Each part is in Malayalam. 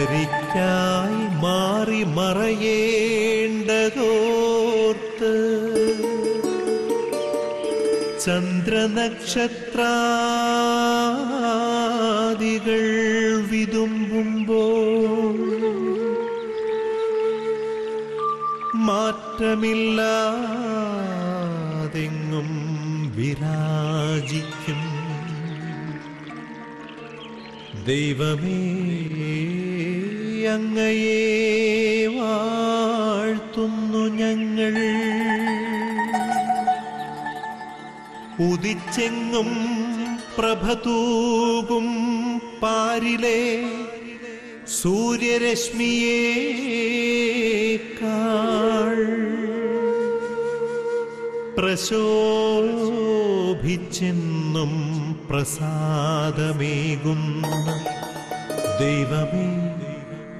കരിക്കായി മാറി മറയേണ്ടതോർത്ത് ചന്ദ്രനക്ഷത്രാദികൾ വിതുമ്പുമ്പോൾ മാറ്റമില്ലാതെങ്ങും വിരാജിക്കും ദൈവമേ, അങ്ങയെ വാഴ്ത്തുന്നു ഞങ്ങൾ. ഉദിച്ചെങ്ങും പ്രഭതൂകും പാരിലെ സൂര്യരശ്മിയേക്കാൾ പ്രശോഭിച്ചെന്നും പ്രസാദമേകുന്ന ദൈവമേ,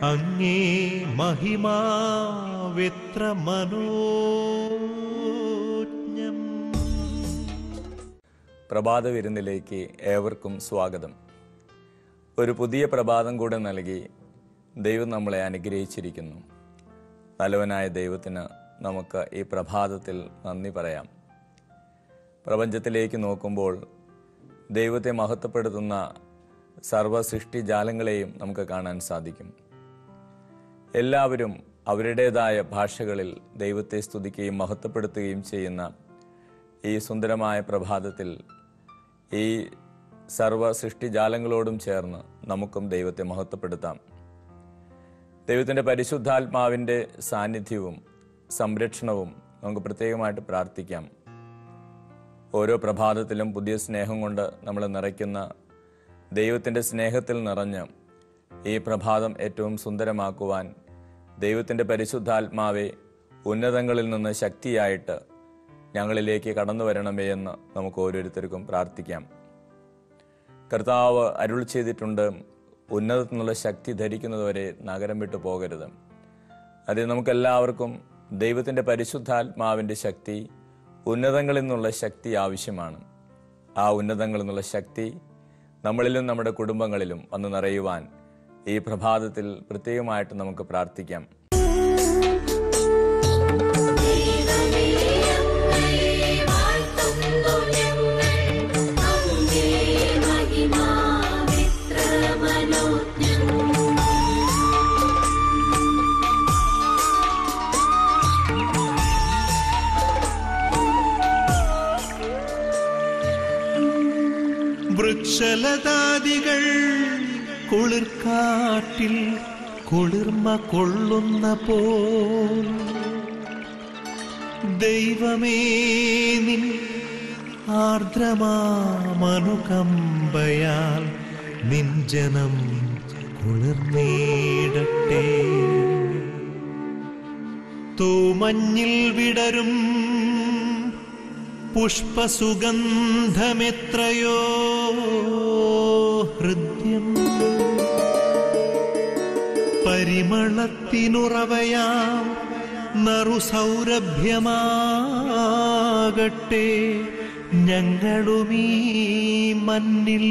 അങ്ങേ മഹിമാവെത്ര മനോജ്ഞം. പ്രഭാത വിരുന്നിലേക്ക് ഏവർക്കും സ്വാഗതം. ഒരു പുതിയ പ്രഭാതം കൂടെ നൽകി ദൈവം നമ്മളെ അനുഗ്രഹിച്ചിരിക്കുന്നു. നല്ലവനായ ദൈവത്തിന് നമുക്ക് ഈ പ്രഭാതത്തിൽ നന്ദി പറയാം. പ്രപഞ്ചത്തിലേക്ക് നോക്കുമ്പോൾ ദൈവത്തെ മഹത്വപ്പെടുത്തുന്ന സർവ്വ സൃഷ്ടിജാലങ്ങളെയും നമുക്ക് കാണാൻ സാധിക്കും. എല്ലാവരും അവരുടേതായ ഭാഷകളിൽ ദൈവത്തെ സ്തുതിക്കുകയും മഹത്വപ്പെടുത്തുകയും ചെയ്യുന്ന ഈ സുന്ദരമായ പ്രഭാതത്തിൽ ഈ സർവ്വ സൃഷ്ടിജാലങ്ങളോടും ചേർന്ന് നമുക്കും ദൈവത്തെ മഹത്വപ്പെടുത്താം. ദൈവത്തിൻ്റെ പരിശുദ്ധാത്മാവിൻ്റെ സാന്നിധ്യവും സംരക്ഷണവും നമുക്ക് പ്രത്യേകമായിട്ട് പ്രാർത്ഥിക്കാം. ഓരോ പ്രഭാതത്തിലും പുതിയ സ്നേഹം കൊണ്ട് നമ്മൾ നിറയ്ക്കുന്ന ദൈവത്തിൻ്റെ സ്നേഹത്തിൽ നിറഞ്ഞ് ഈ പ്രഭാതം ഏറ്റവും സുന്ദരമാക്കുവാൻ ദൈവത്തിൻ്റെ പരിശുദ്ധാത്മാവെ ഉന്നതങ്ങളിൽ നിന്ന് ശക്തിയായിട്ട് ഞങ്ങളിലേക്ക് കടന്നു വരണമേ എന്ന് നമുക്ക് ഓരോരുത്തർക്കും പ്രാർത്ഥിക്കാം. കർത്താവ് അരുൾ ചെയ്തിട്ടുണ്ട്, ഉന്നതത്തിൽ നിന്നുള്ള ശക്തി ധരിക്കുന്നതുവരെ നഗരം വിട്ടു പോകരുത്. അത് നമുക്കെല്ലാവർക്കും ദൈവത്തിൻ്റെ പരിശുദ്ധാത്മാവിൻ്റെ ശക്തി, ഉന്നതങ്ങളിൽ നിന്നുള്ള ശക്തി ആവശ്യമാണ്. ആ ഉന്നതങ്ങളിൽ നിന്നുള്ള ശക്തി നമ്മളിലും നമ്മുടെ കുടുംബങ്ങളിലും വന്ന് നിറയുവാൻ ഈ പ്രഭാതത്തിൽ പ്രത്യേകമായിട്ട് നമുക്ക് പ്രാർത്ഥിക്കാം. വൃക്ഷലതാദികൾ കുളിർക്കാട്ടിൽ കുളിർമ കൊള്ളുന്ന പോൽ ദൈവമേ, നിൻ ആർദ്രമാമനുകമ്പയാൽ നിൻ ജനം കുളിർന്നേടട്ടെ. തൂമഞ്ഞിൽ വിടരും പുഷ്പസുഗന്ധമെത്രയോ ഹൃദ്യം, പരിമളത്തിനുറവയാം നറുസൗരഭ്യമാകട്ടെ ഞങ്ങളുമീ മണ്ണിൽ.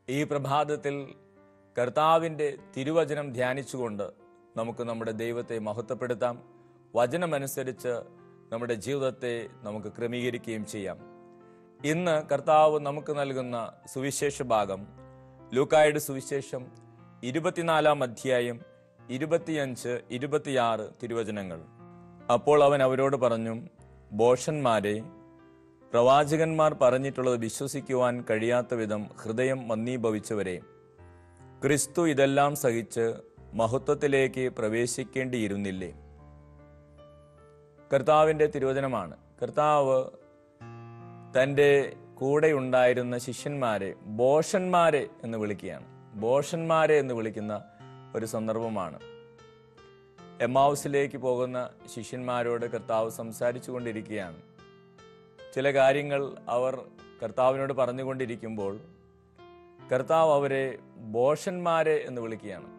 ഈ പ്രഭാതത്തിൽ കർത്താവിൻ്റെ തിരുവചനം ധ്യാനിച്ചുകൊണ്ട് നമുക്ക് നമ്മുടെ ദൈവത്തെ മഹത്വപ്പെടുത്താം. വചനമനുസരിച്ച് നമ്മുടെ ജീവിതത്തെ നമുക്ക് ക്രമീകരിക്കുകയും ചെയ്യാം. ഇന്ന് കർത്താവ് നമുക്ക് നൽകുന്ന സുവിശേഷ ഭാഗം ലൂക്കായുടെ സുവിശേഷം 24-ാം അധ്യായം 25-26 തിരുവചനങ്ങൾ. അപ്പോൾ അവൻ അവരോട് പറഞ്ഞു, ഭോഷന്മാരെ, പ്രവാചകന്മാർ പറഞ്ഞിട്ടുള്ളത് വിശ്വസിക്കുവാൻ കഴിയാത്ത വിധം ഹൃദയം മന്ദീഭവിച്ചവരെ, ക്രിസ്തു ഇതെല്ലാം സഹിച്ച് മഹത്വത്തിലേക്ക് പ്രവേശിക്കേണ്ടിയിരുന്നില്ലേ? കർത്താവിൻ്റെ തിരുവചനമാണ്. കർത്താവ് തൻ്റെ കൂടെ ഉണ്ടായിരുന്ന ശിഷ്യന്മാരെ ഭോഷന്മാരെ എന്ന് വിളിക്കുകയാണ്. ഭോഷന്മാരെ എന്ന് വിളിക്കുന്ന ഒരു സന്ദർഭമാണ്. എമ്മാവുസിലേക്ക് പോകുന്ന ശിഷ്യന്മാരോട് കർത്താവ് സംസാരിച്ചു കൊണ്ടിരിക്കുകയാണ്. ചില കാര്യങ്ങൾ അവർ കർത്താവിനോട് പറഞ്ഞുകൊണ്ടിരിക്കുമ്പോൾ കർത്താവ് അവരെ ഭോഷന്മാരെ എന്ന് വിളിക്കുകയാണ്.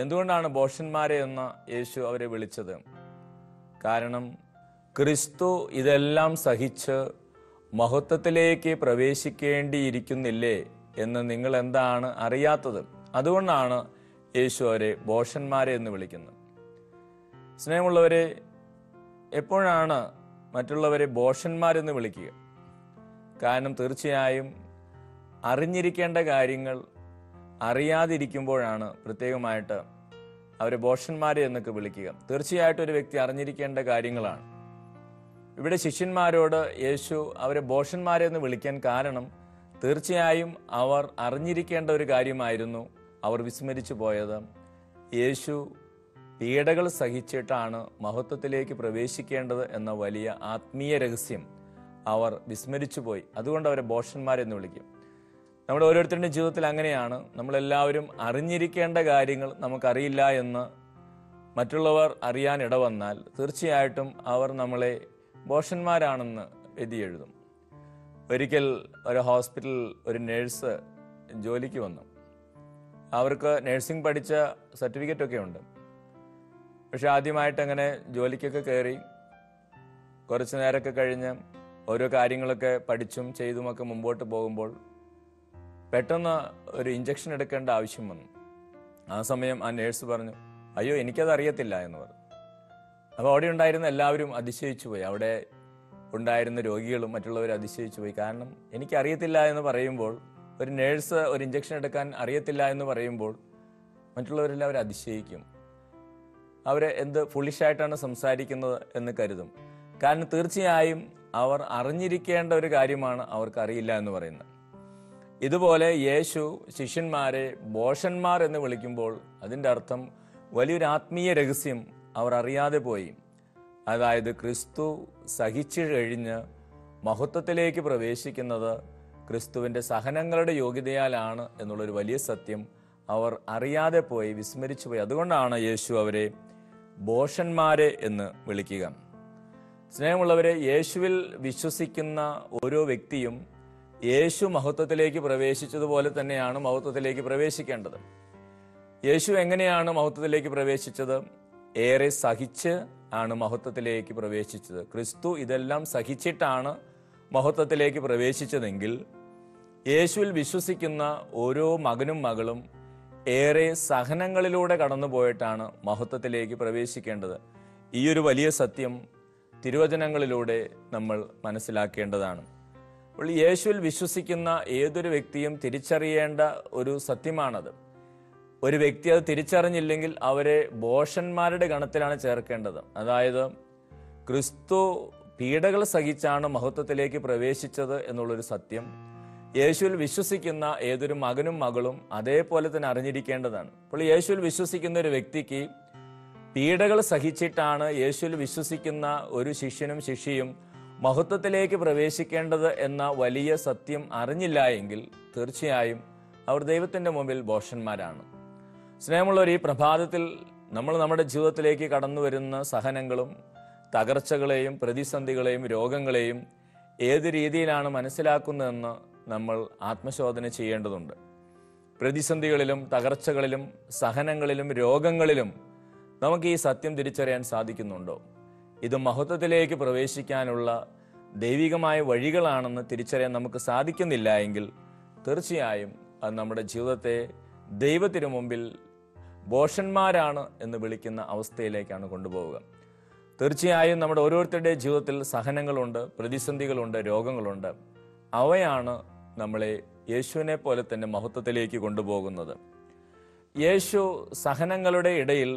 എന്തുകൊണ്ടാണ് ഭോഷന്മാരെ എന്ന യേശു അവരെ വിളിച്ചത്? കാരണം ക്രിസ്തു ഇതെല്ലാം സഹിച്ച് മഹത്വത്തിലേക്ക് പ്രവേശിക്കേണ്ടിയിരിക്കുന്നില്ലേ എന്ന് നിങ്ങൾ എന്താണ് അറിയാത്തത്? അതുകൊണ്ടാണ് യേശു അവരെ ഭോഷന്മാരെ എന്ന് വിളിക്കുന്നത്. സ്നേഹമുള്ളവരെ, എപ്പോഴാണ് മറ്റുള്ളവരെ ഭോഷന്മാരെന്ന് വിളിക്കുക? കാരണം തീർച്ചയായും അറിഞ്ഞിരിക്കേണ്ട കാര്യങ്ങൾ അറിയാതിരിക്കുമ്പോഴാണ് പ്രത്യേകമായിട്ട് അവരെ ഭോഷന്മാരെ എന്നൊക്കെ വിളിക്കുക. തീർച്ചയായിട്ടും ഒരു വ്യക്തി അറിഞ്ഞിരിക്കേണ്ട കാര്യങ്ങളാണ്. ഇവിടെ ശിഷ്യന്മാരോട് യേശു അവരെ ഭോഷന്മാരെ എന്ന് വിളിക്കാൻ കാരണം തീർച്ചയായും അവർ അറിഞ്ഞിരിക്കേണ്ട ഒരു കാര്യമായിരുന്നു. അവർ വിസ്മരിച്ചു പോയത് യേശു പീഡകൾ സഹിച്ചിട്ടാണ് മഹത്വത്തിലേക്ക് പ്രവേശിക്കേണ്ടത് എന്ന വലിയ ആത്മീയ രഹസ്യം അവർ വിസ്മരിച്ചു പോയി. അതുകൊണ്ട് അവരെ ഭോഷന്മാരെന്ന് വിളിക്കും. നമ്മുടെ ഓരോരുത്തരുടെ ജീവിതത്തിൽ അങ്ങനെയാണ്. നമ്മളെല്ലാവരും അറിഞ്ഞിരിക്കേണ്ട കാര്യങ്ങൾ നമുക്കറിയില്ല എന്ന് മറ്റുള്ളവർ അറിയാൻ ഇടവന്നാൽ തീർച്ചയായിട്ടും അവർ നമ്മളെ ഭോഷന്മാരാണെന്ന് എഴുതി എഴുതും. ഒരിക്കൽ ഒരു ഹോസ്പിറ്റലിൽ ഒരു നേഴ്സ് ജോലിക്ക് വന്നു. അവർക്ക് നഴ്സിംഗ് പഠിച്ച സർട്ടിഫിക്കറ്റൊക്കെ ഉണ്ട്. പക്ഷെ ആദ്യമായിട്ട് അങ്ങനെ ജോലിക്കൊക്കെ കയറി കുറച്ച് നേരമൊക്കെ കഴിഞ്ഞ് ഓരോ കാര്യങ്ങളൊക്കെ പഠിച്ചും ചെയ്തുമൊക്കെ മുമ്പോട്ട് പോകുമ്പോൾ പെട്ടെന്ന് ഒരു ഇഞ്ചക്ഷൻ എടുക്കേണ്ട ആവശ്യം വന്നു. ആ സമയം ആ നേഴ്സ് പറഞ്ഞു, അയ്യോ എനിക്കത് അറിയത്തില്ല എന്ന് പറഞ്ഞു. അപ്പോൾ അവിടെ ഉണ്ടായിരുന്ന എല്ലാവരും അതിശയിച്ചു പോയി. അവിടെ ഉണ്ടായിരുന്ന രോഗികളും മറ്റുള്ളവരും അതിശയിച്ചു പോയി. കാരണം എനിക്കറിയത്തില്ല എന്ന് പറയുമ്പോൾ, ഒരു നേഴ്സ് ഒരു ഇഞ്ചക്ഷൻ എടുക്കാൻ അറിയത്തില്ല എന്ന് പറയുമ്പോൾ മറ്റുള്ളവരെല്ലാവരും അതിശയിക്കും. അവരെ എന്ത് ഫുളിഷായിട്ടാണ് സംസാരിക്കുന്നത് എന്ന് കരുതും. കാരണം തീർച്ചയായും അവർ അറിഞ്ഞിരിക്കേണ്ട ഒരു കാര്യമാണ് അവർക്ക് അറിയില്ല എന്ന് പറയുന്നത്. ഇതുപോലെ യേശു ശിഷ്യന്മാരെ ഭോഷന്മാർ എന്ന് വിളിക്കുമ്പോൾ അതിൻ്റെ അർത്ഥം വലിയൊരു ആത്മീയ രഹസ്യം അവർ അറിയാതെ പോയി. അതായത് ക്രിസ്തു സഹിച്ചു കഴിഞ്ഞ് മഹത്വത്തിലേക്ക് പ്രവേശിക്കുന്നത് ക്രിസ്തുവിൻ്റെ സഹനങ്ങളുടെ യോഗ്യതയാലാണ് എന്നുള്ളൊരു വലിയ സത്യം അവർ അറിയാതെ പോയി, വിസ്മരിച്ചു പോയി. അതുകൊണ്ടാണ് യേശു അവരെ ഭോഷന്മാരെ എന്ന് വിളിക്കുക. സ്നേഹമുള്ളവരെ, യേശുവിൽ വിശ്വസിക്കുന്ന ഓരോ വ്യക്തിയും യേശു മഹത്വത്തിലേക്ക് പ്രവേശിച്ചതുപോലെ തന്നെയാണ് മഹത്വത്തിലേക്ക് പ്രവേശിക്കേണ്ടത്. യേശു എങ്ങനെയാണ് മഹത്വത്തിലേക്ക് പ്രവേശിച്ചത്? ഏറെ സഹിച്ച് ആണ് മഹത്വത്തിലേക്ക് പ്രവേശിച്ചത്. ക്രിസ്തു ഇതെല്ലാം സഹിച്ചിട്ടാണ് മഹത്വത്തിലേക്ക് പ്രവേശിച്ചതെങ്കിൽ യേശുവിൽ വിശ്വസിക്കുന്ന ഓരോ മകനും മകളും ഏറെ സഹനങ്ങളിലൂടെ കടന്നുപോയിട്ടാണ് മഹത്വത്തിലേക്ക് പ്രവേശിക്കേണ്ടത്. ഈ ഒരു വലിയ സത്യം തിരുവചനങ്ങളിലൂടെ നമ്മൾ മനസ്സിലാക്കേണ്ടതാണ്. അപ്പോൾ യേശുവിൽ വിശ്വസിക്കുന്ന ഏതൊരു വ്യക്തിയും തിരിച്ചറിയേണ്ട ഒരു സത്യമാണത്. ഒരു വ്യക്തി അത് തിരിച്ചറിഞ്ഞില്ലെങ്കിൽ അവരെ ഭോഷന്മാരുടെ ഗണത്തിലാണ് ചേർക്കേണ്ടത്. അതായത് ക്രിസ്തു പീഡകൾ സഹിച്ചാണ് മഹത്വത്തിലേക്ക് പ്രവേശിച്ചത് എന്നുള്ളൊരു സത്യം യേശുവിൽ വിശ്വസിക്കുന്ന ഏതൊരു മകനും മകളും അതേപോലെ തന്നെ അറിഞ്ഞിരിക്കേണ്ടതാണ്. അപ്പോൾ യേശുവിൽ വിശ്വസിക്കുന്ന ഒരു വ്യക്തിക്ക് പീഡകൾ സഹിച്ചിട്ടാണ് യേശുവിൽ വിശ്വസിക്കുന്ന ഒരു ശിഷ്യനും ശിഷ്യയും മഹത്വത്തിലേക്ക് പ്രവേശിക്കേണ്ടത് എന്ന വലിയ സത്യം അറിഞ്ഞില്ല എങ്കിൽ തീർച്ചയായും അവർ ദൈവത്തിൻ്റെ മുമ്പിൽ ഭോഷന്മാരാണ്. സ്നേഹമുള്ളവർ, ഈ പ്രഭാതത്തിൽ നമ്മൾ നമ്മുടെ ജീവിതത്തിലേക്ക് കടന്നു വരുന്ന സഹനങ്ങളും തകർച്ചകളെയും പ്രതിസന്ധികളെയും രോഗങ്ങളെയും ഏത് രീതിയിലാണ് മനസ്സിലാക്കുന്നതെന്ന് നമ്മൾ ആത്മശോധന ചെയ്യേണ്ടതുണ്ട്. പ്രതിസന്ധികളിലും തകർച്ചകളിലും സഹനങ്ങളിലും രോഗങ്ങളിലും നമുക്ക് ഈ സത്യം തിരിച്ചറിയാൻ സാധിക്കുന്നുണ്ടോ? ഇത് മഹത്വത്തിലേക്ക് പ്രവേശിക്കാനുള്ള ദൈവികമായ വഴികളാണെന്ന് തിരിച്ചറിയാൻ നമുക്ക് സാധിക്കുന്നില്ല എങ്കിൽ തീർച്ചയായും അത് നമ്മുടെ ജീവിതത്തെ ദൈവത്തിനു മുമ്പിൽ ഭോഷന്മാരാണ് എന്ന് വിളിക്കുന്ന അവസ്ഥയിലേക്കാണ് കൊണ്ടുപോവുക. തീർച്ചയായും നമ്മുടെ ഓരോരുത്തരുടെ ജീവിതത്തിൽ സഹനങ്ങളുണ്ട്, പ്രതിസന്ധികളുണ്ട്, രോഗങ്ങളുണ്ട്. അവയാണ് നമ്മളെ യേശുവിനെ പോലെ തന്നെ മഹത്വത്തിലേക്ക് കൊണ്ടുപോകുന്നത്. യേശു സഹനങ്ങളുടെ ഇടയിൽ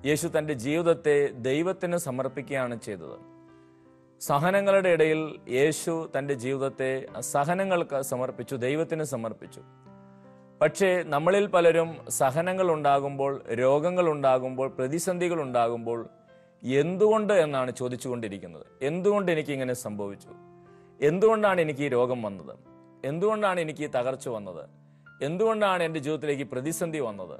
യേശു തൻ്റെ ജീവിതത്തെ ദൈവത്തിന് സമർപ്പിക്കുകയാണ് ചെയ്തത്. സഹനങ്ങളുടെ ഇടയിൽ യേശു തൻ്റെ ജീവിതത്തെ സഹനങ്ങൾക്ക് സമർപ്പിച്ചു, ദൈവത്തിന് സമർപ്പിച്ചു. പക്ഷേ നമ്മളിൽ പലരും സഹനങ്ങൾ ഉണ്ടാകുമ്പോൾ, രോഗങ്ങൾ ഉണ്ടാകുമ്പോൾ, പ്രതിസന്ധികൾ ഉണ്ടാകുമ്പോൾ എന്തുകൊണ്ട് എന്നാണ് ചോദിച്ചുകൊണ്ടിരിക്കുന്നത്. എന്തുകൊണ്ട് എനിക്ക് ഇങ്ങനെ സംഭവിച്ചു? എന്തുകൊണ്ടാണ് എനിക്ക് ഈ രോഗം വന്നത്? എന്തുകൊണ്ടാണ് എനിക്ക് ഈ തകർച്ച വന്നത്? എന്തുകൊണ്ടാണ് എൻ്റെ ജീവിതത്തിലേക്ക് പ്രതിസന്ധി വന്നത്?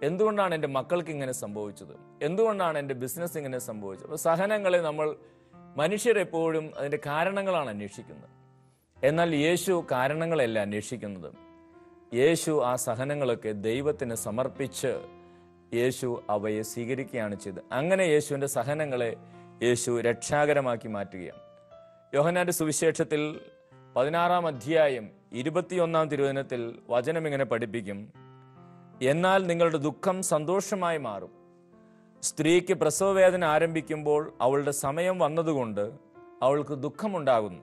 എന്തുകൊണ്ടാണ് എൻ്റെ മക്കൾക്ക് ഇങ്ങനെ സംഭവിച്ചത്? എന്തുകൊണ്ടാണ് എൻ്റെ ബിസിനസ് ഇങ്ങനെ സംഭവിച്ചത്? അപ്പോൾ സഹനങ്ങളെ നമ്മൾ മനുഷ്യരെപ്പോഴും അതിൻ്റെ കാരണങ്ങളാണ് അന്വേഷിക്കുന്നത്. എന്നാൽ യേശു കാരണങ്ങളല്ല അന്വേഷിക്കുന്നത്. യേശു ആ സഹനങ്ങളൊക്കെ ദൈവത്തിന് സമർപ്പിച്ച് യേശു അവയെ സ്വീകരിക്കുകയാണ് ചെയ്തത്. അങ്ങനെ യേശുവിൻ്റെ സഹനങ്ങളെ യേശു രക്ഷാകരമാക്കി മാറ്റുകയാണ്. യോഹന്നാന്റെ സുവിശേഷത്തിൽ 16 അധ്യായം 21 തിരുവചനത്തിൽ വചനം ഇങ്ങനെ പഠിപ്പിക്കും: എന്നാൽ നിങ്ങളുടെ ദുഃഖം സന്തോഷമായി മാറും. സ്ത്രീക്ക് പ്രസവവേദന ആരംഭിക്കുമ്പോൾ അവളുടെ സമയം വന്നതുകൊണ്ട് അവൾക്ക് ദുഃഖമുണ്ടാകുന്നു.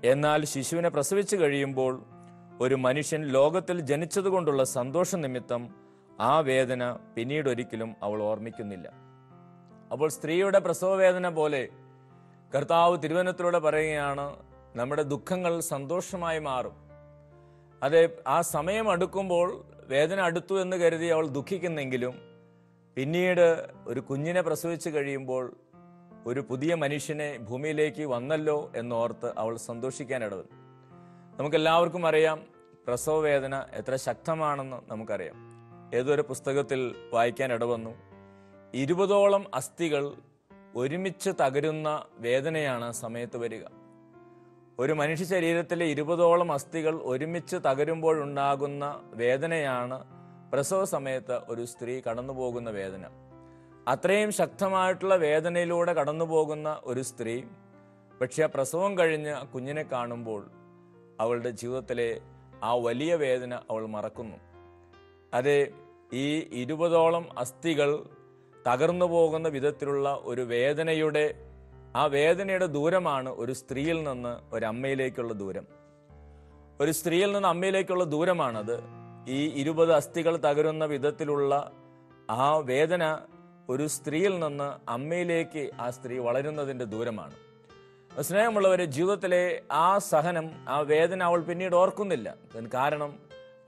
എന്നാൽ ശിശുവിനെ പ്രസവിച്ചു കഴിയുമ്പോൾ ഒരു മനുഷ്യൻ ലോകത്തിൽ ജനിച്ചതുകൊണ്ടുള്ള സന്തോഷ നിമിത്തം ആ വേദന പിന്നീട് ഒരിക്കലും അവൾ ഓർമ്മിക്കുന്നില്ല. അപ്പോൾ സ്ത്രീയുടെ പ്രസവവേദന പോലെ കർത്താവ് തിരുവചനത്തിലൂടെ പറയുകയാണ്, നമ്മുടെ ദുഃഖങ്ങൾ സന്തോഷമായി മാറും. അതെ, ആ സമയം അടുക്കുമ്പോൾ വേദന അടുത്തു എന്ന് കരുതി അവൾ ദുഃഖിക്കുന്നെങ്കിലും പിന്നീട് ഒരു കുഞ്ഞിനെ പ്രസവിച്ചു കഴിയുമ്പോൾ ഒരു പുതിയ മനുഷ്യനെ ഭൂമിയിലേക്ക് വന്നല്ലോ എന്നോർത്ത് അവൾ സന്തോഷിക്കാനിടവന്നു. നമുക്കെല്ലാവർക്കും അറിയാം പ്രസവവേദന എത്ര ശക്തമാണെന്ന് നമുക്കറിയാം. ഏതൊരു പുസ്തകത്തിൽ വായിക്കാൻ ഇടവന്നു, 20ഓളം അസ്ഥികൾ ഒരുമിച്ച് തകരുന്ന വേദനയാണ് സമയത്ത് വരിക. ഒരു മനുഷ്യ ശരീരത്തിലെ 20ഓളം അസ്ഥികൾ ഒരുമിച്ച് തകരുമ്പോഴുണ്ടാകുന്ന വേദനയാണ് പ്രസവ സമയത്ത് ഒരു സ്ത്രീ കടന്നു പോകുന്ന വേദന. അത്രയും ശക്തമായിട്ടുള്ള വേദനയിലൂടെ കടന്നു പോകുന്ന ഒരു സ്ത്രീ പക്ഷെ പ്രസവം കഴിഞ്ഞ് കുഞ്ഞിനെ കാണുമ്പോൾ അവളുടെ ജീവിതത്തിലെ ആ വലിയ വേദന അവൾ മറക്കുന്നു. അതെ, ഈ 20ഓളം അസ്ഥികൾ തകർന്നു പോകുന്ന വിധത്തിലുള്ള ഒരു വേദനയുടെ ആ വേദനയുടെ ദൂരമാണ് ഒരു സ്ത്രീയിൽ നിന്ന് ഒരമ്മയിലേക്കുള്ള ദൂരം. ഒരു സ്ത്രീയിൽ നിന്ന് അമ്മയിലേക്കുള്ള ദൂരമാണത്. ഈ 20 അസ്ഥികൾ തകരുന്ന വിധത്തിലുള്ള ആ വേദന ഒരു സ്ത്രീയിൽ നിന്ന് അമ്മയിലേക്ക് ആ സ്ത്രീ വളരുന്നതിൻ്റെ ദൂരമാണ്. സ്നേഹമുള്ളവരെ, ജീവിതത്തിലെ ആ സഹനം, ആ വേദന അവൾ പിന്നീട് ഓർക്കുന്നില്ല. കാരണം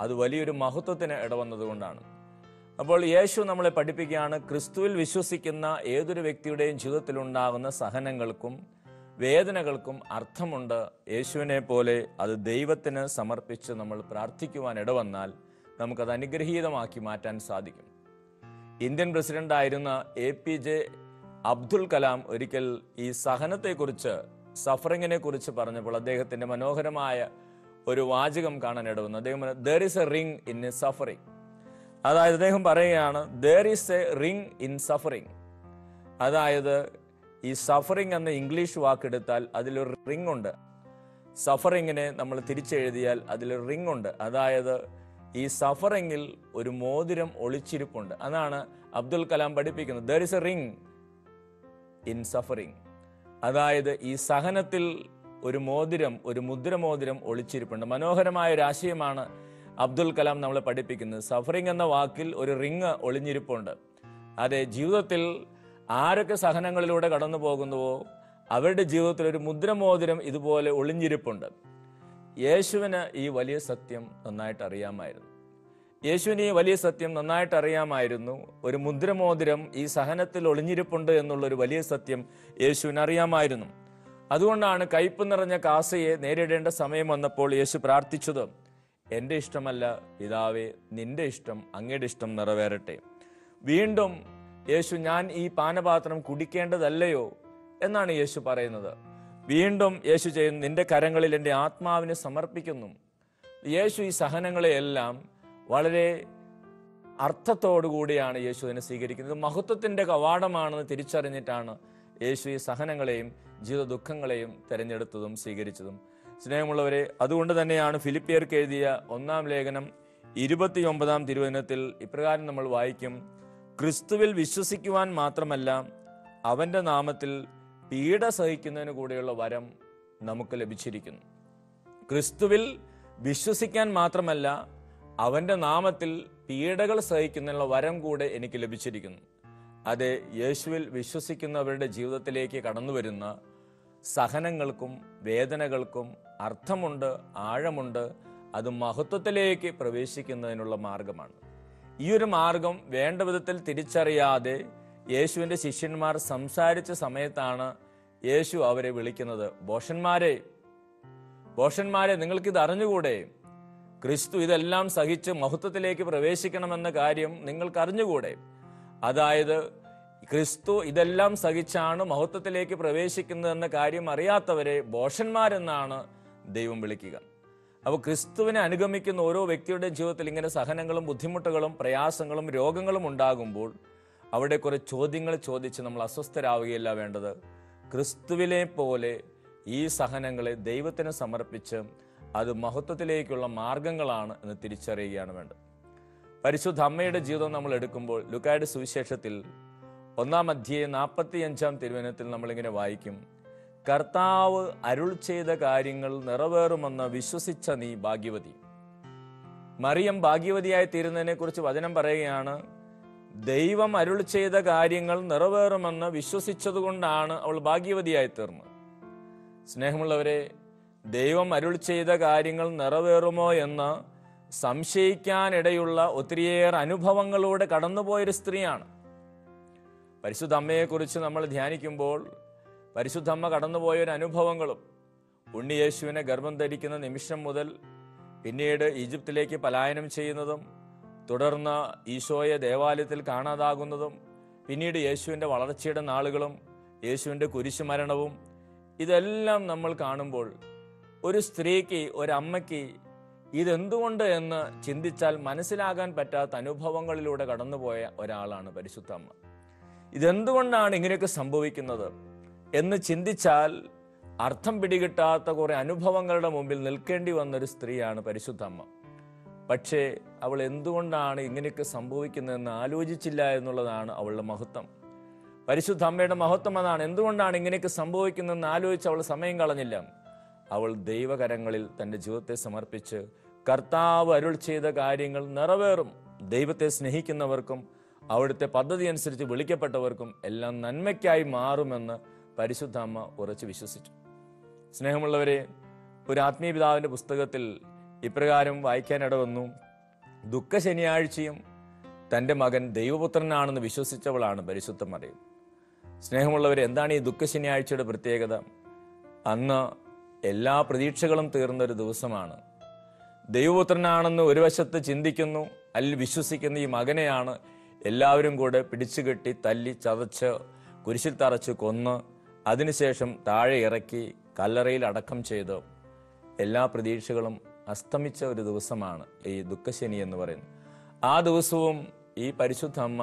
അത് വലിയൊരു മഹത്വത്തിന് ഇടവന്നതുകൊണ്ടാണ്. അപ്പോൾ യേശു നമ്മളെ പഠിപ്പിക്കുകയാണ്, ക്രിസ്തുവിൽ വിശ്വസിക്കുന്ന ഏതൊരു വ്യക്തിയുടെയും ജീവിതത്തിലുണ്ടാകുന്ന സഹനങ്ങൾക്കും വേദനകൾക്കും അർത്ഥമുണ്ട്. യേശുവിനെ പോലെ അത് ദൈവത്തിന് സമർപ്പിച്ച് നമ്മൾ പ്രാർത്ഥിക്കുവാൻ ഇടവന്നാൽ നമുക്കത് അനുഗ്രഹീതമാക്കി മാറ്റാൻ സാധിക്കും. ഇന്ത്യൻ പ്രസിഡന്റായിരുന്ന APJ അബ്ദുൽ കലാം ഒരിക്കൽ ഈ സഹനത്തെക്കുറിച്ച്, സഫറിങ്ങിനെ കുറിച്ച് പറഞ്ഞപ്പോൾ അദ്ദേഹത്തിന്റെ മനോഹരമായ ഒരു വാചകം കാണാൻ ഇടവന്നു. അദ്ദേഹം "There is a ring in suffering." അതായത് അദ്ദേഹം പറയുകയാണ്, "There is a ring in suffering." അതായത് ഈ സഫറിങ് എന്ന ഇംഗ്ലീഷ് വാക്കെടുത്താൽ അതിലൊരു റിംഗ് ഉണ്ട്. സഫറിങ്ങിനെ നമ്മൾ തിരിച്ചെഴുതിയാൽ അതിലൊരു റിംഗ് ഉണ്ട്. അതായത് ഈ സഫറിങ്ങിൽ ഒരു മോതിരം ഒളിച്ചിരിപ്പുണ്ട്. അതാണ് അബ്ദുൽ കലാം പഠിപ്പിക്കുന്നത്. "There is a ring in suffering." അതായത് ഈ സഹനത്തിൽ ഒരു മോതിരം, ഒരു മുദ്രമോതിരം ഒളിച്ചിരിപ്പുണ്ട്. മനോഹരമായ ഒരു ആശയമാണ് അബ്ദുൽ കലാം നമ്മളെ പഠിപ്പിക്കുന്നത്. സഫറിങ് എന്ന വാക്കിൽ ഒരു റിങ് ഒളിഞ്ഞിരിപ്പുണ്ട്. അതെ, ജീവിതത്തിൽ ആരൊക്കെ സഹനങ്ങളിലൂടെ കടന്നു പോകുന്നുവോ അവരുടെ ജീവിതത്തിൽ ഒരു മുദ്രമോതിരം ഇതുപോലെ ഒളിഞ്ഞിരിപ്പുണ്ട്. യേശുവിന് ഈ വലിയ സത്യം നന്നായിട്ട് അറിയാമായിരുന്നു. ഒരു മുദ്രമോതിരം ഈ സഹനത്തിൽ ഒളിഞ്ഞിരിപ്പുണ്ട് എന്നുള്ളൊരു വലിയ സത്യം യേശുവിന് അറിയാമായിരുന്നു. അതുകൊണ്ടാണ് കയ്പ് നിറഞ്ഞ കാസയെ നേരിടേണ്ട സമയം വന്നപ്പോൾ യേശു പ്രാർത്ഥിച്ചത്, "എൻ്റെ ഇഷ്ടമല്ല പിതാവേ, നിന്റെ ഇഷ്ടം, അങ്ങയുടെ ഇഷ്ടം നിറവേറട്ടെ." വീണ്ടും യേശു "ഞാൻ ഈ പാനപാത്രം കുടിക്കേണ്ടതല്ലയോ" എന്നാണ് യേശു പറയുന്നത്. വീണ്ടും യേശു ചെയ്യുന്നു, "നിന്റെ കരങ്ങളിൽ എൻ്റെ ആത്മാവിനെ സമർപ്പിക്കുന്നു." യേശു ഈ സഹനങ്ങളെയെല്ലാം വളരെ അർത്ഥത്തോടുകൂടിയാണ് യേശു അതിനെ സ്വീകരിക്കുന്നത്. മഹത്വത്തിന്റെ കവാടമാണെന്ന് തിരിച്ചറിഞ്ഞിട്ടാണ് യേശു ഈ സഹനങ്ങളെയും ജീവിത ദുഃഖങ്ങളെയും തിരഞ്ഞെടുത്തതും സ്വീകരിച്ചതും. സ്നേഹമുള്ളവരെ, അതുകൊണ്ട് തന്നെയാണ് ഫിലിപ്പിയർക്ക് എഴുതിയ 1-ാം ലേഖനം 29-ാം തിരുവചനത്തിൽ ഇപ്രകാരം നമ്മൾ വായിക്കും, "ക്രിസ്തുവിൽ വിശ്വസിക്കുവാൻ മാത്രമല്ല അവന്റെ നാമത്തിൽ പീഡ സഹിക്കുന്നതിന് കൂടെയുള്ള വരം നമുക്ക് ലഭിച്ചിരിക്കുന്നു." ക്രിസ്തുവിൽ വിശ്വസിക്കാൻ മാത്രമല്ല അവന്റെ നാമത്തിൽ പീഡകൾ സഹിക്കുന്നതിനുള്ള വരം കൂടെ എനിക്ക് ലഭിച്ചിരിക്കുന്നു. അതെ, യേശുവിൽ വിശ്വസിക്കുന്നവരുടെ ജീവിതത്തിലേക്ക് കടന്നു വരുന്ന സഹനങ്ങൾക്കും വേദനകൾക്കും അർത്ഥമുണ്ട്, ആഴമുണ്ട്. അത് മഹത്വത്തിലേക്ക് പ്രവേശിക്കുന്നതിനുള്ള മാർഗമാണ്. ഈ ഒരു മാർഗം വേണ്ട വിധത്തിൽ തിരിച്ചറിയാതെ യേശുവിന്റെ ശിഷ്യന്മാർ സംസാരിച്ച സമയത്താണ് യേശു അവരെ വിളിക്കുന്നത്, ഭോഷന്മാരെ, നിങ്ങൾക്കിത് അറിഞ്ഞുകൂടെ? ക്രിസ്തു ഇതെല്ലാം സഹിച്ച് മഹത്വത്തിലേക്ക് പ്രവേശിക്കണമെന്ന കാര്യം നിങ്ങൾക്ക് അറിഞ്ഞുകൂടെ? അതായത് ക്രിസ്തു ഇതെല്ലാം സഹിച്ചാണ് മഹത്വത്തിലേക്ക് പ്രവേശിക്കുന്നതെന്ന കാര്യം അറിയാത്തവരെ ഭോഷന്മാരെന്നാണ് ദൈവം വിളിക്കുക. അപ്പോൾ ക്രിസ്തുവിനെ അനുഗമിക്കുന്ന ഓരോ വ്യക്തിയുടെ ജീവിതത്തിൽ ഇങ്ങനെ സഹനങ്ങളും ബുദ്ധിമുട്ടുകളും പ്രയാസങ്ങളും രോഗങ്ങളും ഉണ്ടാകുമ്പോൾ അവിടെ കുറെ ചോദ്യങ്ങൾ ചോദിച്ച് നമ്മൾ അസ്വസ്ഥരാവുകയല്ല വേണ്ടത്. ക്രിസ്തുവിനെ പോലെ ഈ സഹനങ്ങളെ ദൈവത്തിന് സമർപ്പിച്ച് അത് മഹത്വത്തിലേക്കുള്ള മാർഗങ്ങളാണ് എന്ന് തിരിച്ചറിയുകയാണ് വേണ്ടത്. പരിശുദ്ധ അമ്മയുടെ ജീവിതം നമ്മൾ എടുക്കുമ്പോൾ ലൂക്കായുടെ സുവിശേഷത്തിൽ 1-ാം അധ്യായം 45-ാം തിരുവചനത്തിൽ നമ്മളിങ്ങനെ വായിക്കും, കർത്താവ് അരുൾ ചെയ്ത കാര്യങ്ങൾ നിറവേറുമെന്ന് വിശ്വസിച്ച നീ ഭാഗ്യവതി. മറിയം ഭാഗ്യവതിയായി തീരുന്നതിനെ കുറിച്ച് വചനം പറയുകയാണ്, ദൈവം അരുൾ ചെയ്ത കാര്യങ്ങൾ നിറവേറുമെന്ന് വിശ്വസിച്ചതുകൊണ്ടാണ് അവൾ ഭാഗ്യവതിയായി തീർന്നത്. സ്നേഹമുള്ളവരെ, ദൈവം അരുൾ ചെയ്ത കാര്യങ്ങൾ നിറവേറുമോ എന്ന് സംശയിക്കാനിടയുള്ള ഒത്തിരിയേറെ അനുഭവങ്ങളിലൂടെ കടന്നുപോയൊരു സ്ത്രീയാണ്. പരിശുദ്ധ അമ്മയെക്കുറിച്ച് നമ്മൾ ധ്യാനിക്കുമ്പോൾ പരിശുദ്ധ അമ്മ കടന്നുപോയൊരു അനുഭവങ്ങളും, ഉണ്ണിയേശുവിനെ ഗർഭം ധരിക്കുന്ന നിമിഷം മുതൽ പിന്നീട് ഈജിപ്തിലേക്ക് പലായനം ചെയ്യുന്നതും, തുടർന്ന് ഈശോയെ ദേവാലയത്തിൽ കാണാതാകുന്നതും, പിന്നീട് യേശുവിൻ്റെ വളർച്ചയുടെ നാളുകളും, യേശുവിൻ്റെ കുരിശുമരണവും, ഇതെല്ലാം നമ്മൾ കാണുമ്പോൾ ഒരു സ്ത്രീക്ക്, ഒരമ്മയ്ക്ക് ഇതെന്തുകൊണ്ട് എന്ന് ചിന്തിച്ചാൽ മനസ്സിലാകാൻ പറ്റാത്ത അനുഭവങ്ങളിലൂടെ കടന്നുപോയ ഒരാളാണ് പരിശുദ്ധ അമ്മ. ഇതെന്തുകൊണ്ടാണ് ഇങ്ങനെയൊക്കെ സംഭവിക്കുന്നത് എന്ന് ചിന്തിച്ചാൽ അർത്ഥം പിടികിട്ടാത്ത കുറെ അനുഭവങ്ങളുടെ മുമ്പിൽ നിൽക്കേണ്ടി വന്നൊരു സ്ത്രീയാണ് പരിശുദ്ധ അമ്മ. പക്ഷേ അവൾ എന്തുകൊണ്ടാണ് ഇങ്ങനെയൊക്കെ സംഭവിക്കുന്നതെന്ന് ആലോചിച്ചില്ല എന്നുള്ളതാണ് അവളുടെ മഹത്വം. പരിശുദ്ധ അമ്മയുടെ മഹത്വം അതാണ്. എന്തുകൊണ്ടാണ് ഇങ്ങനെയൊക്കെ സംഭവിക്കുന്നതെന്ന് ആലോചിച്ച് അവൾ സമയം കളഞ്ഞില്ല. അവൾ ദൈവകരങ്ങളിൽ തൻ്റെ ജീവിതത്തെ സമർപ്പിച്ച് കർത്താവ് അരുൾ ചെയ്ത കാര്യങ്ങൾ നിറവേറും, ദൈവത്തെ സ്നേഹിക്കുന്നവർക്കും അവിടുത്തെ പദ്ധതി അനുസരിച്ച് വിളിക്കപ്പെട്ടവർക്കും എല്ലാം നന്മയ്ക്കായി മാറുമെന്ന് പരിശുദ്ധ അമ്മ ഉറച്ചു വിശ്വസിച്ചു. സ്നേഹമുള്ളവരെ, ഒരു ആത്മീയ പിതാവിൻ്റെ പുസ്തകത്തിൽ ഇപ്രകാരം വായിക്കാനിട വന്നു, ദുഃഖ ശനിയാഴ്ചയും തൻ്റെ മകൻ ദൈവപുത്രനാണെന്ന് വിശ്വസിച്ചവളാണ് പരിശുദ്ധ മറിയം. സ്നേഹമുള്ളവരെ, എന്താണ് ഈ ദുഃഖ ശനിയാഴ്ചയുടെ പ്രത്യേകത? അന്ന് എല്ലാ പ്രതീക്ഷകളും തീർന്നൊരു ദിവസമാണ്. ദൈവപുത്രനാണെന്ന് ഒരു വശത്ത് ചിന്തിക്കുന്നു, അല്ലെങ്കിൽ വിശ്വസിക്കുന്ന ഈ മകനെയാണ് എല്ലാവരും കൂടെ പിടിച്ചുകെട്ടി തല്ലി ചതച്ച് കുരിശിൽ തറച്ച് കൊന്ന് അതിനുശേഷം താഴെ ഇറക്കി കല്ലറയിൽ അടക്കം ചെയ്ത് എല്ലാ പ്രതീക്ഷകളും അസ്തമിച്ച ഒരു ദിവസമാണ് ഈ ദുഃഖശനി എന്ന് പറയുന്നത്. ആ ദിവസവും ഈ പരിശുദ്ധ അമ്മ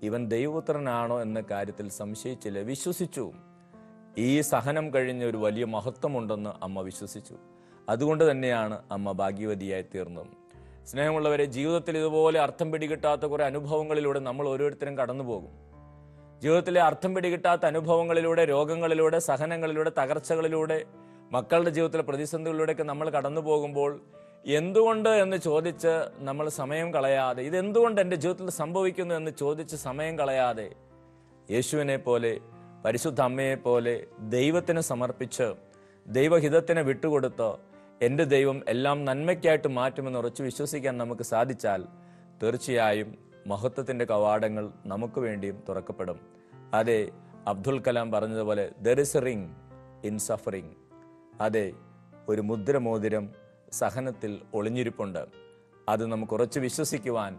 ഇവൻ ദൈവപുത്രനാണോ എന്ന കാര്യത്തിൽ സംശയിച്ചില്ല, വിശ്വസിച്ചു. ഈ സഹനം കഴിഞ്ഞ ഒരു വലിയ മഹത്വമുണ്ടെന്ന് അമ്മ വിശ്വസിച്ചു. അതുകൊണ്ട് തന്നെയാണ് അമ്മ ഭാഗ്യവതിയായി തീർന്നത്. സ്നേഹമുള്ളവരെ, ജീവിതത്തിൽ ഇതുപോലെ അർത്ഥം പിടികിട്ടാത്ത കുറെ അനുഭവങ്ങളിലൂടെ നമ്മൾ ഓരോരുത്തരും കടന്നു പോകും. ജീവിതത്തിലെ അർത്ഥം പിടികിട്ടാത്ത അനുഭവങ്ങളിലൂടെ, രോഗങ്ങളിലൂടെ, സഹനങ്ങളിലൂടെ, തകർച്ചകളിലൂടെ, മക്കളുടെ ജീവിതത്തിലെ പ്രതിസന്ധികളിലൂടെയൊക്കെ നമ്മൾ കടന്നു പോകുമ്പോൾ എന്തുകൊണ്ട് എന്ന് ചോദിച്ച് നമ്മൾ സമയം കളയാതെ, ഇതെന്തുകൊണ്ട് എൻ്റെ ജീവിതത്തിൽ സംഭവിക്കുന്നു എന്ന് ചോദിച്ച് സമയം കളയാതെ യേശുവിനെ പോലെ, പരിശുദ്ധ അമ്മയെ പോലെ ദൈവത്തിന് സമർപ്പിച്ച് ദൈവഹിതത്തിന് വിട്ടുകൊടുത്ത് എൻ്റെ ദൈവം എല്ലാം നന്മയ്ക്കായിട്ട് മാറ്റുമെന്ന് ഉറച്ചു വിശ്വസിക്കാൻ നമുക്ക് സാധിച്ചാൽ തീർച്ചയായും മഹത്വത്തിൻ്റെ കവാടങ്ങൾ നമുക്ക് വേണ്ടിയും തുറക്കപ്പെടും. അതെ, അബ്ദുൽ കലാം പറഞ്ഞതുപോലെ there is A ring in suffering. അതെ, ഒരു മുദ്രമോതിരം സഹനത്തിൽ ഒളിഞ്ഞിരിപ്പുണ്ട്. അത് നമുക്ക് ഉറച്ചു വിശ്വസിക്കുവാൻ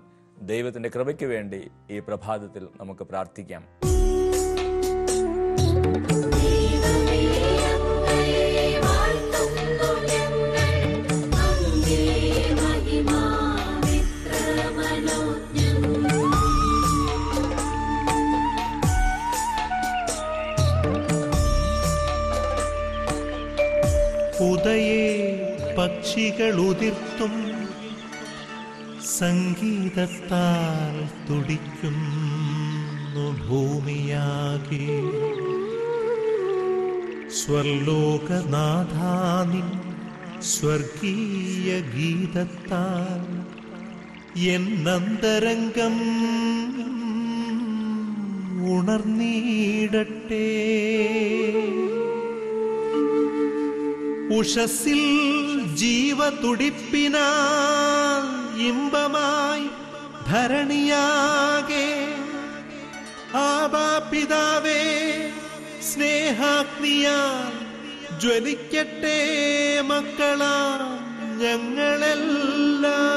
ദൈവത്തിൻ്റെ കൃപയ്ക്ക് വേണ്ടി ഈ പ്രഭാതത്തിൽ നമുക്ക് പ്രാർത്ഥിക്കാം. ഉദയേ പക്ഷികൾ ഉതിർത്തും സംഗീതത്താൽ തുടിക്കുന്നു ഭൂമിയാകെ. സ്വർലോകനാഥാനിൻ സ്വർഗീയ ഗീതത്താൽ എന്നന്തരംഗം ഉണർന്നീടട്ടെ. ഉഷസ്സിൽ ജീവതുടിപ്പിനാൽ ഇമ്പമായി ധരണിയാകെ ആബാപിതാവേ സ്നേഹാഗ്നിയാൽ ജ്വലിക്കട്ടെ മക്കളാ ഞങ്ങളെല്ലാം.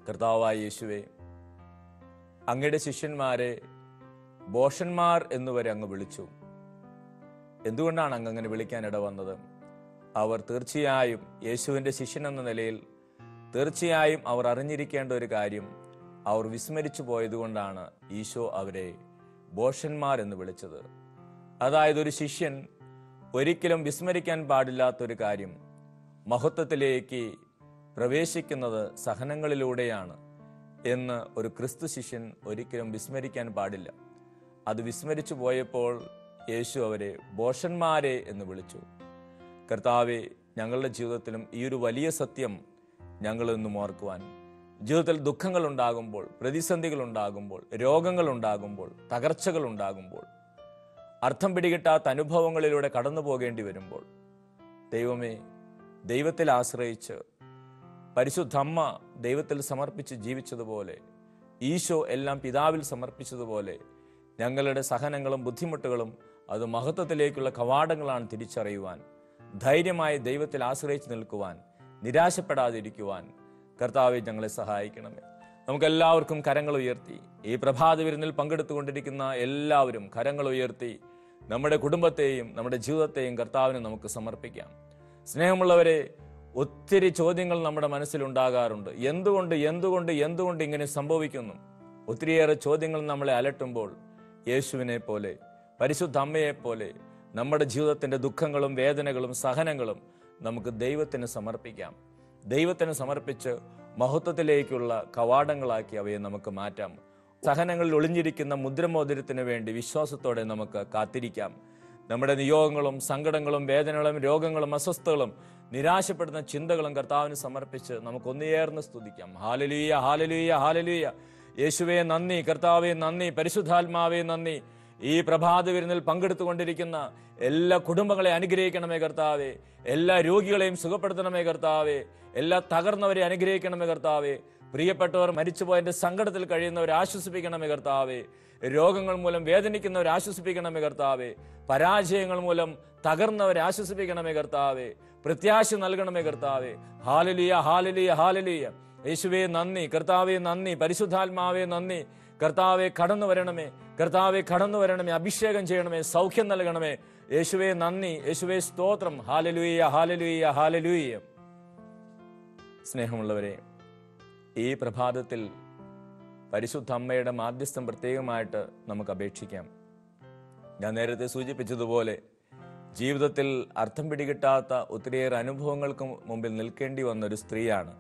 കർത്താവായ യേശുവേ, അങ്ങയുടെ ശിഷ്യന്മാരെ ബോഷന്മാർ എന്നുവരെ അങ്ങ് വിളിച്ചു. എന്തുകൊണ്ടാണ് അങ്ങ് അങ്ങനെ വിളിക്കാൻ ഇടവന്നത്? അവർ തീർച്ചയായും യേശുവിൻ്റെ ശിഷ്യൻ എന്ന നിലയിൽ തീർച്ചയായും അവർ അറിഞ്ഞിരിക്കേണ്ട ഒരു കാര്യം, അവർ വിസ്മരിച്ചു പോയതുകൊണ്ടാണ് ഈശോ അവരെ ഭോഷന്മാർ എന്ന് വിളിച്ചത്. അതായത് ഒരു ശിഷ്യൻ ഒരിക്കലും വിസ്മരിക്കാൻ പാടില്ലാത്തൊരു കാര്യം, മഹത്വത്തിലേക്ക് പ്രവേശിക്കുന്നത് സഹനങ്ങളിലൂടെയാണ് എന്ന് ഒരു ക്രിസ്തു ശിഷ്യൻ ഒരിക്കലും വിസ്മരിക്കാൻ പാടില്ല. അത് വിസ്മരിച്ചു പോയപ്പോൾ യേശു അവരെ ഭോഷന്മാരെ എന്ന് വിളിച്ചു. കർത്താവെ, ഞങ്ങളുടെ ജീവിതത്തിലും ഈ ഒരു വലിയ സത്യം ഞങ്ങളെന്നും ഓർക്കുവാൻ, ജീവിതത്തിൽ ദുഃഖങ്ങൾ ഉണ്ടാകുമ്പോൾ, പ്രതിസന്ധികൾ ഉണ്ടാകുമ്പോൾ, രോഗങ്ങൾ ഉണ്ടാകുമ്പോൾ, തകർച്ചകൾ ഉണ്ടാകുമ്പോൾ, അർത്ഥം പിടികിട്ടാത്ത അനുഭവങ്ങളിലൂടെ കടന്നു പോകേണ്ടി വരുമ്പോൾ, ദൈവമേ, ദൈവത്തിൽ ആശ്രയിച്ച് പരിശുദ്ധമ്മ ദൈവത്തിൽ സമർപ്പിച്ച് ജീവിച്ചതുപോലെ, ഈശോ എല്ലാം പിതാവിൽ സമർപ്പിച്ചതുപോലെ, ഞങ്ങളുടെ സഹനങ്ങളും ബുദ്ധിമുട്ടുകളും അത് മഹത്വത്തിലേക്കുള്ള കവാടങ്ങളാണ് തിരിച്ചറിയുവാൻ, ധൈര്യമായി ദൈവത്തിൽ ആശ്രയിച്ച് നിൽക്കുവാൻ, നിരാശപ്പെടാതിരിക്കുവാൻ കർത്താവെ ഞങ്ങളെ സഹായിക്കണമേ. നമുക്കെല്ലാവർക്കും കരങ്ങൾ ഉയർത്തി, ഈ പ്രഭാത വിരുന്നിൽ പങ്കെടുത്തുകൊണ്ടിരിക്കുന്ന എല്ലാവരും കരങ്ങൾ ഉയർത്തി നമ്മുടെ കുടുംബത്തെയും നമ്മുടെ ജീവിതത്തെയും കർത്താവിന് നമുക്ക് സമർപ്പിക്കാം. സ്നേഹമുള്ളവരെ, ഒത്തിരി ചോദ്യങ്ങൾ നമ്മുടെ മനസ്സിലുണ്ടാകാറുണ്ട്. എന്തുകൊണ്ട് ഇങ്ങനെ സംഭവിക്കുന്നു? ഒത്തിരിയേറെ ചോദ്യങ്ങൾ നമ്മളെ അലട്ടുമ്പോൾ യേശുവിനെ പോലെ, പരിശുദ്ധ അമ്മയെപ്പോലെ നമ്മുടെ ജീവിതത്തിന്റെ ദുഃഖങ്ങളും വേദനകളും സഹനങ്ങളും നമുക്ക് ദൈവത്തിന് സമർപ്പിക്കാം. ദൈവത്തിന് സമർപ്പിച്ച് മഹത്വത്തിലേക്കുള്ള കവാടങ്ങളാക്കി അവയെ നമുക്ക് മാറ്റാം. സഹനങ്ങളിൽ ഒളിഞ്ഞിരിക്കുന്ന മുദ്രമോതിരത്തിന് വേണ്ടി വിശ്വാസത്തോടെ നമുക്ക് കാത്തിരിക്കാം. നമ്മുടെ നിയോഗങ്ങളും സങ്കടങ്ങളും വേദനകളും രോഗങ്ങളും അസ്വസ്ഥതകളും നിരാശപ്പെടുന്ന ചിന്തകളും കർത്താവിന് സമർപ്പിച്ച് നമുക്ക് ഒന്നുചേർന്ന് സ്തുതിക്കാം. Hallelujah, hallelujah, hallelujah. യേശുവേ നന്ദി, കർത്താവേ നന്ദി, പരിശുദ്ധാത്മാവേ നന്ദി. ഈ പ്രഭാത വിരുന്നിൽ പങ്കെടുത്തുകൊണ്ടിരിക്കുന്ന എല്ലാ കുടുംബങ്ങളെ അനുഗ്രഹിക്കണമേ കർത്താവേ. എല്ലാ രോഗികളെയും സുഖപ്പെടുത്തണമേ കർത്താവേ. എല്ലാ തകർന്നവരെ അനുഗ്രഹിക്കണമേ കർത്താവേ. പ്രിയപ്പെട്ടവർ മരിച്ചുപോയതിന്റെ സങ്കടത്തിൽ കഴിയുന്നവരെ ആശ്വസിപ്പിക്കണമേ കർത്താവേ. രോഗങ്ങൾ മൂലം വേദനിക്കുന്നവരെ ആശ്വസിപ്പിക്കണമേ കർത്താവേ. പരാജയങ്ങൾ മൂലം തകർന്നവരെ ആശ്വസിപ്പിക്കണമേ കർത്താവേ. പ്രത്യാശ നൽകണമേ കർത്താവേ. Hallelujah, hallelujah, hallelujah. യേശുവേ നന്ദി, കർത്താവേ നന്ദി, പരിശുദ്ധാത്മാവേ നന്ദി. കർത്താവെ കടന്നു വരണമേ, കർത്താവെ കടന്നു വരണമേ, അഭിഷേകം ചെയ്യണമേ, സൗഖ്യം നൽകണമേ. യേശുവേ നന്ദി, യേശുവേ സ്തോത്രം. Hallelujah, hallelujah, hallelujah. സ്നേഹമുള്ളവരെ, ഈ പ്രഭാതത്തിൽ പരിശുദ്ധ അമ്മയുടെ മാധ്യസ്ഥം പ്രത്യേകമായിട്ട് നമുക്ക് അപേക്ഷിക്കാം. ഞാൻ നേരത്തെ സൂചിപ്പിച്ചതുപോലെ ജീവിതത്തിൽ അർത്ഥം പിടികിട്ടാത്ത ഒത്തിരിയേറെ അനുഭവങ്ങൾക്ക് മുമ്പിൽ നിൽക്കേണ്ടി വന്ന ഒരു സ്ത്രീയാണ്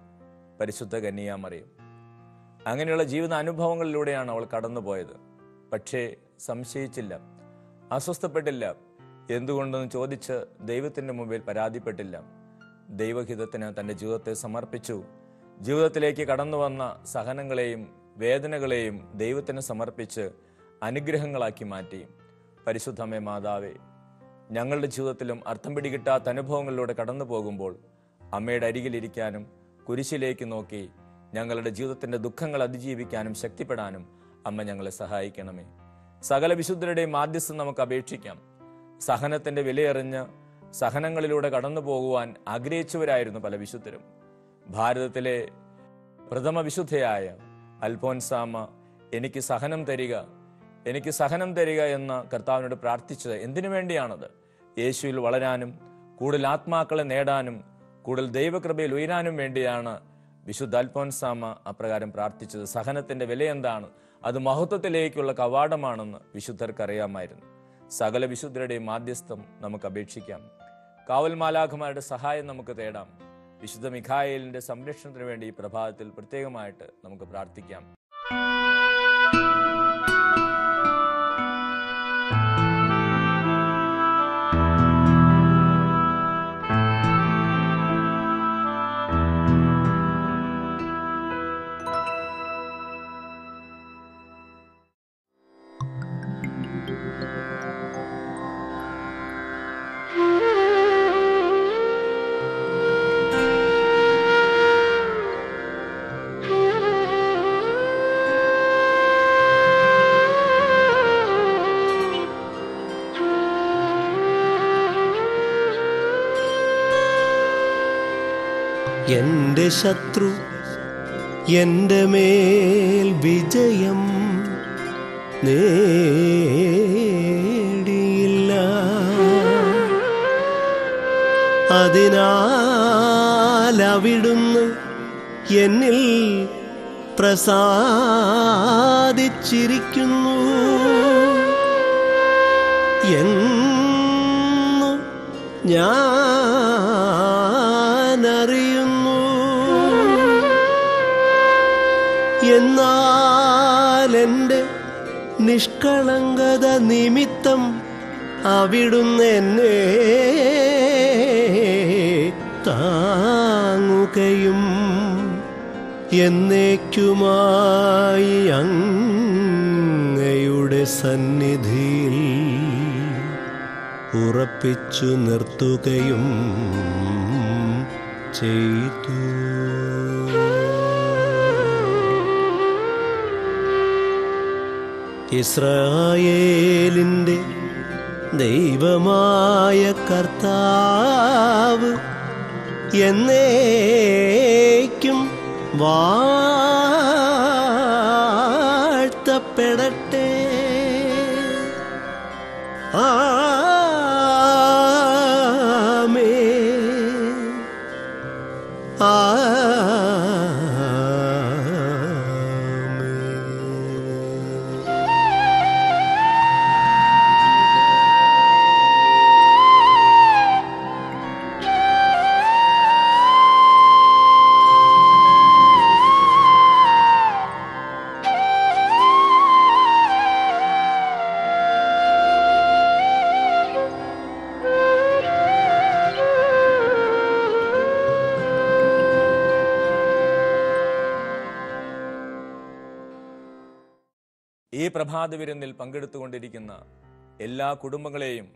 പരിശുദ്ധ കന്യകാമറിയം. അങ്ങനെയുള്ള ജീവിത അനുഭവങ്ങളിലൂടെയാണ് അവൾ കടന്നുപോയത്. പക്ഷേ സംശയിച്ചില്ല, അസ്വസ്ഥപ്പെട്ടില്ല. എന്തുകൊണ്ടെന്ന് ചോദിച്ച് ദൈവത്തിൻ്റെ മുമ്പിൽ പരാതിപ്പെട്ടില്ല. ദൈവഹിതത്തിന് തൻ്റെ ജീവിതത്തെ സമർപ്പിച്ചു. ജീവിതത്തിലേക്ക് കടന്നു വന്ന സഹനങ്ങളെയും വേദനകളെയും ദൈവത്തിന് സമർപ്പിച്ച് അനുഗ്രഹങ്ങളാക്കി മാറ്റി. പരിശുദ്ധമേ മാതാവേ, ഞങ്ങളുടെ ജീവിതത്തിലും അർത്ഥം പിടികിട്ടാത്ത അനുഭവങ്ങളിലൂടെ കടന്നു പോകുമ്പോൾ അമ്മയുടെ അരികിലിരിക്കാനും കുരിശിലേക്ക് നോക്കി ഞങ്ങളുടെ ജീവിതത്തിൻ്റെ ദുഃഖങ്ങൾ അതിജീവിക്കാനും ശക്തിപ്പെടാനും അമ്മ ഞങ്ങളെ സഹായിക്കണമേ. സകല വിശുദ്ധരുടെയും മാധ്യസ്ഥം നമുക്ക് അപേക്ഷിക്കാം. സഹനത്തിൻ്റെ വിലയറിഞ്ഞ് സഹനങ്ങളിലൂടെ കടന്നു പോകുവാൻ ആഗ്രഹിച്ചവരായിരുന്നു പല വിശുദ്ധരും. ഭാരതത്തിലെ പ്രഥമ വിശുദ്ധയായ അൽഫോൻസാമ്മ എനിക്ക് സഹനം തരിക, എനിക്ക് സഹനം തരിക എന്ന് കർത്താവിനോട് പ്രാർത്ഥിച്ചത് എന്തിനു വേണ്ടിയാണത്? യേശുവിൽ വളരാനും കൂടുതൽ ആത്മാക്കളെ നേടാനും കൂടുതൽ ദൈവകൃപയിൽ ഉയരാനും വേണ്ടിയാണ് വിശുദ്ധ അൽഫോൻസാമ്മ അപ്രകാരം പ്രാർത്ഥിച്ചത്. സഹനത്തിന്റെ വില എന്താണ്? അത് മഹത്വത്തിലേക്കുള്ള കവാടമാണെന്ന് വിശുദ്ധർക്ക് അറിയാമായിരുന്നു. സകല വിശുദ്ധരുടെയും മാധ്യസ്ഥം നമുക്ക് അപേക്ഷിക്കാം. കാവൽ മാലാഖമാരുടെ സഹായം നമുക്ക് തേടാം. വിശുദ്ധ മിഖായേലിന്റെ സംരക്ഷണത്തിന് വേണ്ടി ഈ പ്രഭാതത്തിൽ പ്രത്യേകമായിട്ട് നമുക്ക് പ്രാർത്ഥിക്കാം. എന്റെ ശത്രു എന്റെ മേൽ വിജയം നേടിയില്ല, അതിനാൽ അവിടുന്ന് എന്നിൽ പ്രസാദിച്ചിരിക്കുന്നു എന്നു ഞാനറിയുന്നു. എന്നാൽ എൻ്റെ നിഷ്കളങ്കത നിമിത്തം അവിടുന്ന് എന്നെ താങ്ങുകയും എന്നേക്കുമായി അങ്ങയുടെ സന്നിധിയിൽ ഉറപ്പിച്ചു നിർത്തുകയും ചെയ്തു. ഇസ്രായേലിൻ്റെ ദൈവമായ കർത്താവ് എന്നേക്കും വാഴ്ത്തപ്പെടട്ടെ. ആമേൻ. ഈ പ്രഭാത വിരുന്നിൽ പങ്കെടുത്തുകൊണ്ടിരിക്കുന്ന എല്ലാ കുടുംബങ്ങളെയും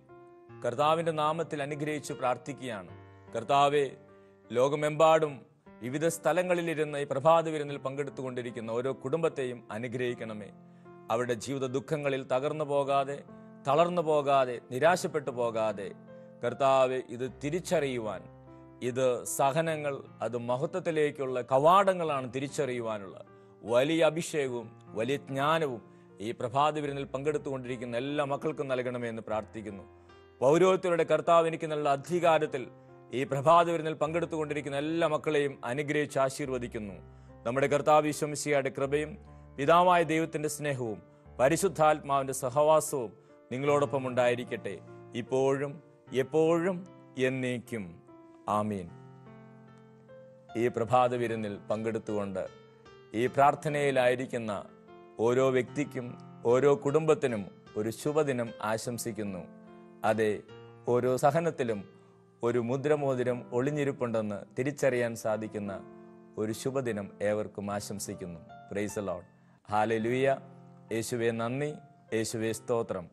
കർത്താവിൻ്റെ നാമത്തിൽ അനുഗ്രഹിച്ച് പ്രാർത്ഥിക്കുകയാണ്. കർത്താവെ, ലോകമെമ്പാടും വിവിധ സ്ഥലങ്ങളിലിരുന്ന് ഈ പ്രഭാത വിരുന്നിൽ പങ്കെടുത്തുകൊണ്ടിരിക്കുന്ന ഓരോ കുടുംബത്തെയും അനുഗ്രഹിക്കണമേ. അവരുടെ ജീവിത ദുഃഖങ്ങളിൽ തകർന്നു പോകാതെ, തളർന്നു പോകാതെ, നിരാശപ്പെട്ടു പോകാതെ കർത്താവെ ഇത് തിരിച്ചറിയുവാൻ, ഇത് സഹനങ്ങൾ, അത് മഹത്വത്തിലേക്കുള്ള കവാടങ്ങളാണ് തിരിച്ചറിയുവാനുള്ള വലിയ അഭിഷേകവും വലിയ ജ്ഞാനവും ഈ പ്രഭാത വിരുന്നിൽ പങ്കെടുത്തുകൊണ്ടിരിക്കുന്ന എല്ലാ മക്കൾക്കും നൽകണമേ എന്ന് പ്രാർത്ഥിക്കുന്നു. പൗരോഹിത്യരുടെ കർത്താവ് എനിക്ക് നല്ല അധികാരത്തിൽ ഈ പ്രഭാത വിരുന്നിൽ പങ്കെടുത്തുകൊണ്ടിരിക്കുന്ന എല്ലാ മക്കളെയും അനുഗ്രഹിച്ച് ആശീർവദിക്കുന്നു. നമ്മുടെ കർത്താവ് യേശു മിശിഹായുടെ കൃപയും പിതാവായ ദൈവത്തിന്റെ സ്നേഹവും പരിശുദ്ധാത്മാവിന്റെ സഹവാസവും നിങ്ങളോടൊപ്പം ഉണ്ടായിരിക്കട്ടെ, ഇപ്പോഴും എപ്പോഴും എന്നേക്കും. ആമീൻ. ഈ പ്രഭാത വിരുന്നിൽ പങ്കെടുത്തുകൊണ്ട് ഈ പ്രാർത്ഥനയിലായിരിക്കുന്ന ഓരോ വ്യക്തിക്കും ഓരോ കുടുംബത്തിനും ഒരു ശുഭദിനം ആശംസിക്കുന്നു. അതെ, ഓരോ സഹനത്തിലും ഒരു മുദ്രമോതിരം ഒളിഞ്ഞിരിപ്പുണ്ടെന്ന് തിരിച്ചറിയാൻ സാധിക്കുന്ന ഒരു ശുഭദിനം ഏവർക്കും ആശംസിക്കുന്നു. Praise the Lord. ഹല്ലേലൂയ. യേശുവേ നന്ദി, യേശുവേ സ്തോത്രം.